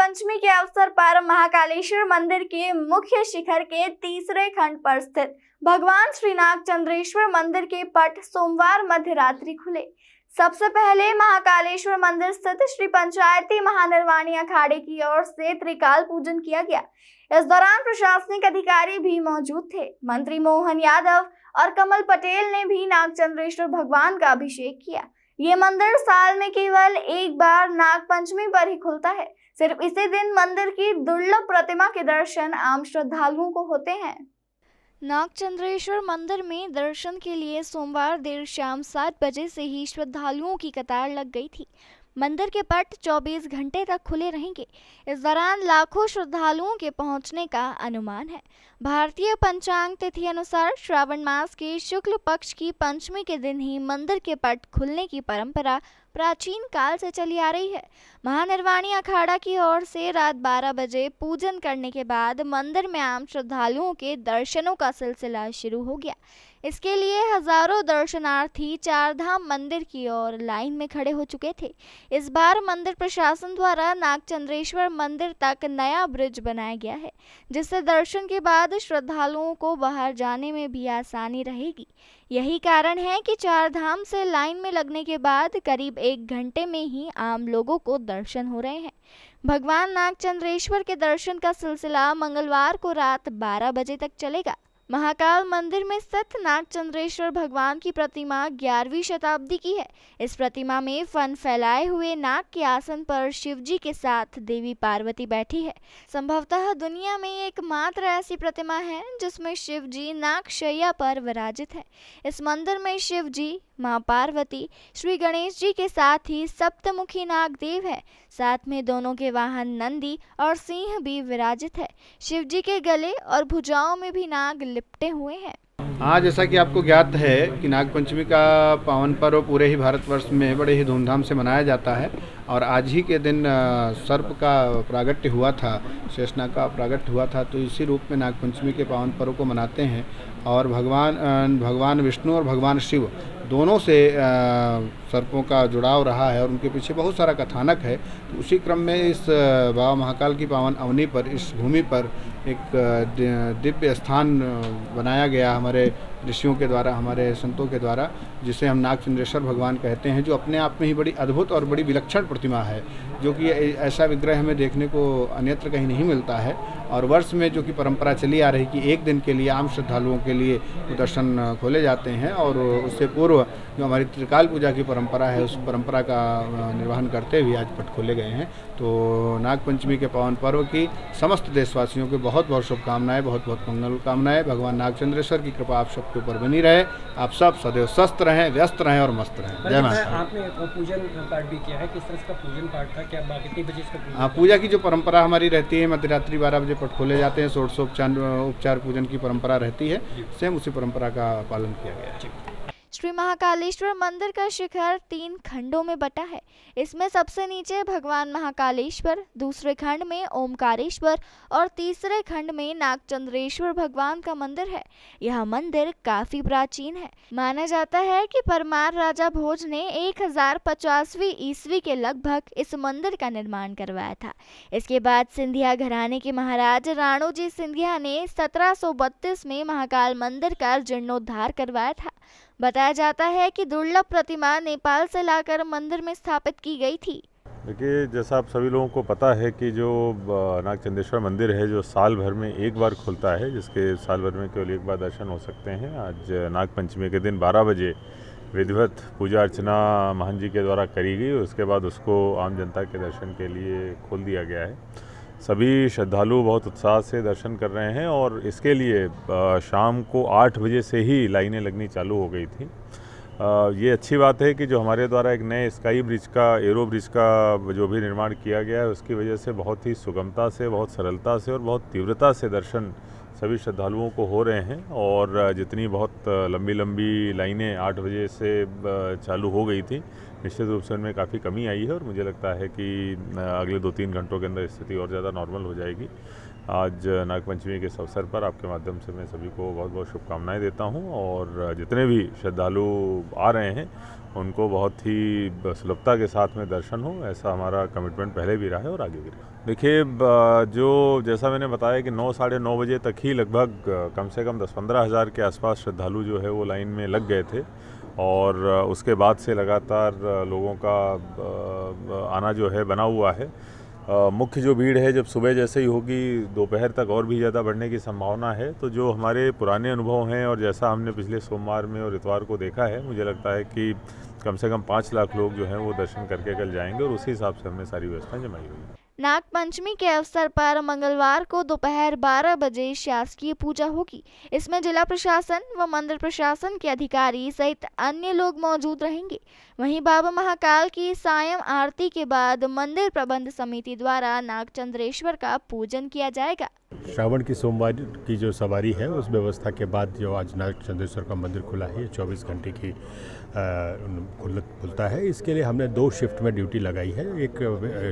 नागपंचमी के अवसर पर महाकालेश्वर मंदिर के मुख्य शिखर के तीसरे खंड पर स्थित भगवान श्री नागचंद्रेश्वर मंदिर के पट सोमवार मध्य रात्रि खुले। सबसे पहले महाकालेश्वर मंदिर स्थित श्री पंचायती महानिर्वाणी अखाड़े की ओर से त्रिकाल पूजन किया गया। इस दौरान प्रशासनिक अधिकारी भी मौजूद थे। मंत्री मोहन यादव और कमल पटेल ने भी नागचंद्रेश्वर भगवान का अभिषेक किया। ये मंदिर साल में केवल एक बार नागपंचमी पर ही खुलता है। सिर्फ इसी दिन मंदिर की दुर्लभ प्रतिमा के दर्शन आम श्रद्धालुओं को होते हैं। नागचंद्रेश्वर मंदिर में दर्शन के लिए सोमवार देर शाम 7 बजे से ही श्रद्धालुओं की कतार लग गई थी। मंदिर के पट 24 घंटे तक खुले रहेंगे। इस दौरान लाखों श्रद्धालुओं के पहुंचने का अनुमान है। भारतीय पंचांग तिथि अनुसार श्रावण मास के शुक्ल पक्ष की पंचमी के दिन ही मंदिर के पट खुलने की परंपरा प्राचीन काल से चली आ रही है। महानिर्वाणी अखाड़ा की ओर से रात 12 बजे पूजन करने के बाद मंदिर में आम श्रद्धालुओं के दर्शनों का सिलसिला शुरू हो गया। इसके लिए हजारों दर्शनार्थी चारधाम मंदिर की ओर लाइन में खड़े हो चुके थे। इस बार मंदिर प्रशासन द्वारा नागचंद्रेश्वर मंदिर तक नया ब्रिज बनाया गया है, जिससे दर्शन के बाद श्रद्धालुओं को बाहर जाने में भी आसानी रहेगी। यही कारण है कि चारधाम से लाइन में लगने के बाद करीब 1 घंटे में ही आम लोगों को दर्शन हो रहे हैं। भगवान नागचंद्रेश्वर के दर्शन का सिलसिला मंगलवार को रात 12 बजे तक चलेगा। महाकाल मंदिर में स्थित नागचंद्रेश्वर भगवान की प्रतिमा 11वीं शताब्दी की है। इस प्रतिमा में फन फैलाए हुए नाग के आसन पर शिवजी के साथ देवी पार्वती बैठी है। संभवतः दुनिया में एकमात्र ऐसी प्रतिमा है जिसमें शिवजी नागशैया पर विराजित है। इस मंदिर में शिवजी, मां पार्वती, श्री गणेश जी के साथ ही सप्तमुखी नागदेव है। साथ में दोनों के वाहन नंदी और सिंह भी विराजित है। शिवजी के गले और भुजाओं में भी नाग लिपटे हुए हैं। हाँ, जैसा कि आपको ज्ञात है कि नागपंचमी का पावन पर्व पूरे ही भारतवर्ष में बड़े ही धूमधाम से मनाया जाता है और आज ही के दिन सर्प का प्रागट्य हुआ था, शेषनाग का प्रागट्य हुआ था। तो इसी रूप में नागपंचमी के पावन पर्व को मनाते हैं और भगवान विष्णु और भगवान शिव दोनों से सर्पों का जुड़ाव रहा है और उनके पीछे बहुत सारा कथानक है। तो उसी क्रम में इस बाबा महाकाल की पावन अवनी पर, इस भूमि पर एक दिव्य स्थान बनाया गया हमारे ऋषियों के द्वारा, हमारे संतों के द्वारा, जिसे हम नागचंद्रेश्वर भगवान कहते हैं, जो अपने आप में ही बड़ी अद्भुत और बड़ी विलक्षण प्रतिमा है, जो कि ऐसा विग्रह हमें देखने को अन्यत्र कहीं नहीं मिलता है। और वर्ष में जो कि परंपरा चली आ रही कि एक दिन के लिए आम श्रद्धालुओं के लिए दर्शन खोले जाते हैं और उससे पूर्व जो हमारी त्रिकाल पूजा की परंपरा है, उस परंपरा का निर्वहन करते हुए आज पट खोले गए हैं। तो नागपंचमी के पावन पर्व की समस्त देशवासियों को बहुत बहुत शुभकामनाएं, बहुत बहुत मंगल कामनाएं। भगवान नागचंद्रेश्वर की कृपा आप सबके ऊपर बनी रहे। आप सब सदैव स्वस्थ रहें, व्यस्त रहें और मस्त रहें। जय माता। आपने पूजन पाठ भी किया है, किस तरह का पूजन पाठ था, क्या कितने बजे इसका? हाँ, पूजा की जो परंपरा हमारी रहती है, मध्यरात्रि 12 बजे पट खोले जाते हैं, षोडशोपचार पूजन की परंपरा रहती है। सेम उसी परंपरा का पालन किया गया है। श्री महाकालेश्वर मंदिर का शिखर 3 खंडों में बटा है। इसमें सबसे नीचे भगवान महाकालेश्वर, दूसरे खंड में ओमकारेश्वर और तीसरे खंड में नागचंद्रेश्वर भगवान का मंदिर है। यह मंदिर काफी प्राचीन है। माना जाता है कि परमार राजा भोज ने 1050वीं ईस्वी के लगभग इस मंदिर का निर्माण करवाया था। इसके बाद सिंधिया घराने के महाराज राणोजी सिंधिया ने 1732 में महाकाल मंदिर का जीर्णोद्धार करवाया था। बताया जाता है कि दुर्लभ प्रतिमा नेपाल से लाकर मंदिर में स्थापित की गई थी। देखिए, जैसा आप सभी लोगों को पता है कि जो नागचंद्रेश्वर मंदिर है, जो साल भर में एक बार खुलता है, जिसके साल भर में केवल एक बार दर्शन हो सकते हैं। आज नागपंचमी के दिन 12 बजे विधिवत पूजा अर्चना महंत जी के द्वारा करी गई और उसके बाद उसको आम जनता के दर्शन के लिए खोल दिया गया है। सभी श्रद्धालु बहुत उत्साह से दर्शन कर रहे हैं और इसके लिए शाम को 8 बजे से ही लाइनें लगनी चालू हो गई थी। ये अच्छी बात है कि जो हमारे द्वारा एक नए स्काई ब्रिज का, एरो ब्रिज का जो भी निर्माण किया गया है, उसकी वजह से बहुत ही सुगमता से, बहुत सरलता से और बहुत तीव्रता से दर्शन सभी श्रद्धालुओं को हो रहे हैं। और जितनी बहुत लंबी लंबी लाइनें 8 बजे से चालू हो गई थी, निश्चित रूप से उनमें काफ़ी कमी आई है और मुझे लगता है कि अगले 2-3 घंटों के अंदर स्थिति और ज़्यादा नॉर्मल हो जाएगी। आज नागपंचमी के इस अवसर पर आपके माध्यम से मैं सभी को बहुत बहुत शुभकामनाएं देता हूं और जितने भी श्रद्धालु आ रहे हैं उनको बहुत ही सुलभता के साथ में दर्शन हो, ऐसा हमारा कमिटमेंट पहले भी रहा है और आगे भी रहा है। देखिए, जो जैसा मैंने बताया कि 9 साढ़े 9 बजे तक ही लगभग कम से कम 10-15 हज़ार के आसपास श्रद्धालु जो है वो लाइन में लग गए थे और उसके बाद से लगातार लोगों का आना जो है बना हुआ है। मुख्य जो भीड़ है जब सुबह जैसे ही होगी दोपहर तक और भी ज़्यादा बढ़ने की संभावना है। तो जो हमारे पुराने अनुभव हैं और जैसा हमने पिछले सोमवार में और इतवार को देखा है, मुझे लगता है कि कम से कम 5 लाख लोग जो हैं वो दर्शन करके कल जाएंगे और उसी हिसाब से हमने सारी व्यवस्थाएं जमाई हुई है। नागपंचमी के अवसर पर मंगलवार को दोपहर 12 बजे शासकीय पूजा होगी। इसमें जिला प्रशासन व मंदिर प्रशासन के अधिकारी सहित अन्य लोग मौजूद रहेंगे। वहीं बाबा महाकाल की सायं आरती के बाद मंदिर प्रबंध समिति द्वारा नागचंद्रेश्वर का पूजन किया जाएगा। श्रावण की सोमवार की जो सवारी है उस व्यवस्था के बाद जो आज नागचंद्रेश्वर का मंदिर खुला है, 24 घंटे की खुलता है। इसके लिए हमने 2 शिफ्ट में ड्यूटी लगाई है। एक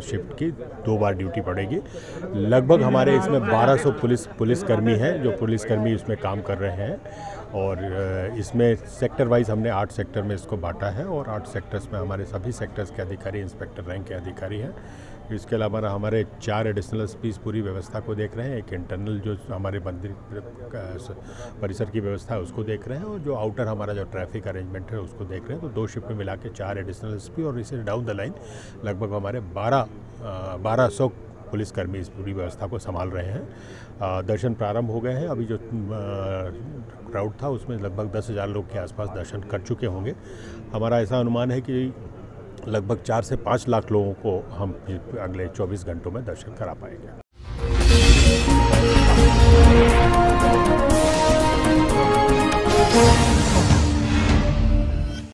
शिफ्ट की 2 बार ड्यूटी पड़ेगी। लगभग हमारे इसमें 1200 पुलिसकर्मी हैं जो पुलिसकर्मी इसमें काम कर रहे हैं और इसमें सेक्टर वाइज हमने 8 सेक्टर में इसको बांटा है और 8 सेक्टर्स में हमारे सभी सेक्टर्स के अधिकारी इंस्पेक्टर रैंक के अधिकारी हैं। इसके अलावा हमारे 4 एडिशनल एसपीज पूरी व्यवस्था को देख रहे हैं। एक इंटरनल जो हमारे मंदिर परिसर की व्यवस्था है उसको देख रहे हैं और जो आउटर हमारा जो ट्रैफिक अरेंजमेंट है उसको देख रहे हैं। तो 2 शिफ्ट में मिला के 4 एडिशनल एसपी और इसे डाउन द लाइन लगभग हमारे 1200 पुलिसकर्मी इस पूरी व्यवस्था को संभाल रहे हैं। दर्शन प्रारंभ हो गए हैं। अभी जो क्राउड था उसमें लगभग 10,000 लोग के आसपास दर्शन कर चुके होंगे। हमारा ऐसा अनुमान है कि लगभग 4 से 5 लाख लोगों को हम अगले 24 घंटों में दर्शन करा पाएंगे।